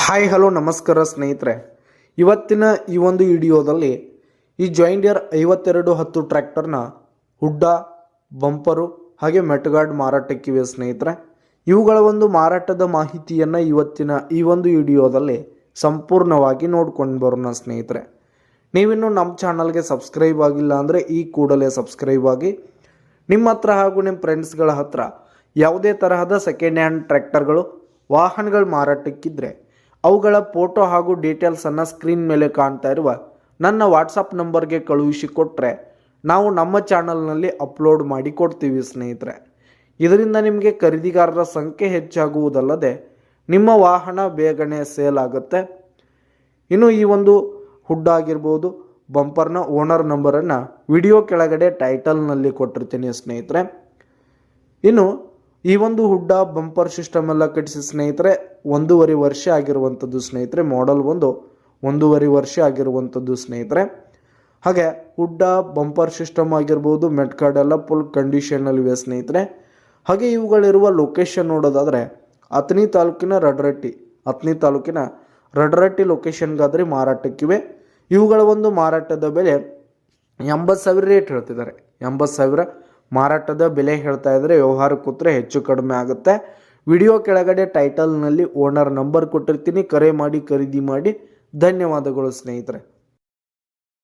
Hi hello ನಮಸ್ಕಾರ ಸ್ನೇಹಿತರೆ, ಇವತ್ತಿನ ಈ ಒಂದು ವಿಡಿಯೋದಲ್ಲಿ ಈ ಜಾಯಿಂಡಿಯರ್ 5210 ಟ್ರ್ಯಾಕ್ಟರ್ನ ಹುಡ್ಡ, ಬಂಪರು ಹಾಗೆ ಮೆಟ್ಗಾರ್ಡ್ ಮಾರಾಟಕ್ಕಿವೆ ಸ್ನೇಹಿತರೆ. ಇವುಗಳ ಒಂದು ಮಾರಾಟದ ಮಾಹಿತಿಯನ್ನು ಇವತ್ತಿನ ಈ ಒಂದು ವಿಡಿಯೋದಲ್ಲಿ ಸಂಪೂರ್ಣವಾಗಿ ನೋಡ್ಕೊಂಡು ಬರೋಣ ಸ್ನೇಹಿತರೆ. ನೀವಿನ್ನೂ ನಮ್ಮ ಚಾನಲ್ಗೆ ಸಬ್ಸ್ಕ್ರೈಬ್ ಆಗಿಲ್ಲ ಅಂದರೆ ಈ ಕೂಡಲೇ ಸಬ್ಸ್ಕ್ರೈಬ್ ಆಗಿ. ನಿಮ್ಮ ಹತ್ರ ಹಾಗೂ ನಿಮ್ಮ ಫ್ರೆಂಡ್ಸ್ಗಳ ಹತ್ರ ಯಾವುದೇ ತರಹದ ಸೆಕೆಂಡ್ ಹ್ಯಾಂಡ್ ಟ್ರ್ಯಾಕ್ಟರ್ಗಳು ವಾಹನಗಳು ಮಾರಾಟಕ್ಕಿದ್ರೆ ಅವುಗಳ ಫೋಟೋ ಹಾಗೂ ಡೀಟೇಲ್ಸನ್ನು ಸ್ಕ್ರೀನ್ ಮೇಲೆ ಕಾಣ್ತಾ ಇರುವ ನನ್ನ ವಾಟ್ಸಪ್ ನಂಬರ್ಗೆ ಕಳುಹಿಸಿಕೊಟ್ರೆ ನಾವು ನಮ್ಮ ಚಾನಲ್ನಲ್ಲಿ ಅಪ್ಲೋಡ್ ಮಾಡಿ ಕೊಡ್ತೀವಿ ಸ್ನೇಹಿತರೆ. ಇದರಿಂದ ನಿಮಗೆ ಖರೀದಿಗಾರರ ಸಂಖ್ಯೆ ಹೆಚ್ಚಾಗುವುದಲ್ಲದೆ ನಿಮ್ಮ ವಾಹನ ಬೇಗನೆ ಸೇಲ್ ಆಗುತ್ತೆ. ಇನ್ನು ಈ ಒಂದು ಹುಡ್ ಆಗಿರ್ಬೋದು, ಬಂಪರ್ನ ಓನರ್ ನಂಬರನ್ನು ವಿಡಿಯೋ ಕೆಳಗಡೆ ಟೈಟಲ್ನಲ್ಲಿ ಕೊಟ್ಟಿರ್ತೀನಿ ಸ್ನೇಹಿತರೆ. ಇನ್ನು ಈ ಒಂದು ಹುಡ್ಡ ಬಂಪರ್ ಸಿಸ್ಟಮ್ ಎಲ್ಲ ಕಟ್ಟಿಸಿ ಸ್ನೇಹಿತರೆ 1.5 ವರ್ಷ ಆಗಿರುವಂಥದ್ದು ಸ್ನೇಹಿತರೆ. ಮಾಡಲ್ 1.5 ವರ್ಷ ಆಗಿರುವಂಥದ್ದು ಸ್ನೇಹಿತರೆ. ಹಾಗೆ ಹುಡ್ಡ ಬಂಪರ್ ಸಿಸ್ಟಮ್ ಆಗಿರ್ಬೋದು, ಮೆಟ್ಗಾರ್ಡ್ ಎಲ್ಲ ಫುಲ್ ಕಂಡೀಷನ್ನಲ್ಲಿವೆ ಸ್ನೇಹಿತರೆ. ಹಾಗೆ ಇವುಗಳಿರುವ ಲೊಕೇಶನ್ ನೋಡೋದಾದರೆ ಅಥಣಿ ತಾಲೂಕಿನ ರಡ್ರಟ್ಟಿ ಲೊಕೇಶನ್ಗಾದರೆ ಮಾರಾಟಕ್ಕಿವೆ. ಇವುಗಳ ಒಂದು ಮಾರಾಟದ ಬೆಲೆ 80,000 ರೇಟ್ ಹೇಳ್ತಿದ್ದಾರೆ. 80,000 ಮಾರಾಟದ ಬೆಲೆ ಹೇಳ್ತಾ ಇದ್ದಾರೆ. ವ್ಯವಹಾರ ಕೂತ್ರೆ ಹೆಚ್ಚು ಕಡಿಮೆ ಆಗುತ್ತೆ. ವಿಡಿಯೋ ಕೆಳಗಡೆ ಟೈಟಲ್ನಲ್ಲಿ ಓನರ್ ನಂಬರ್ ಕೊಟ್ಟಿರ್ತೀನಿ, ಕರೆ ಮಾಡಿ ಖರೀದಿ ಮಾಡಿ. ಧನ್ಯವಾದಗಳು ಸ್ನೇಹಿತರೆ.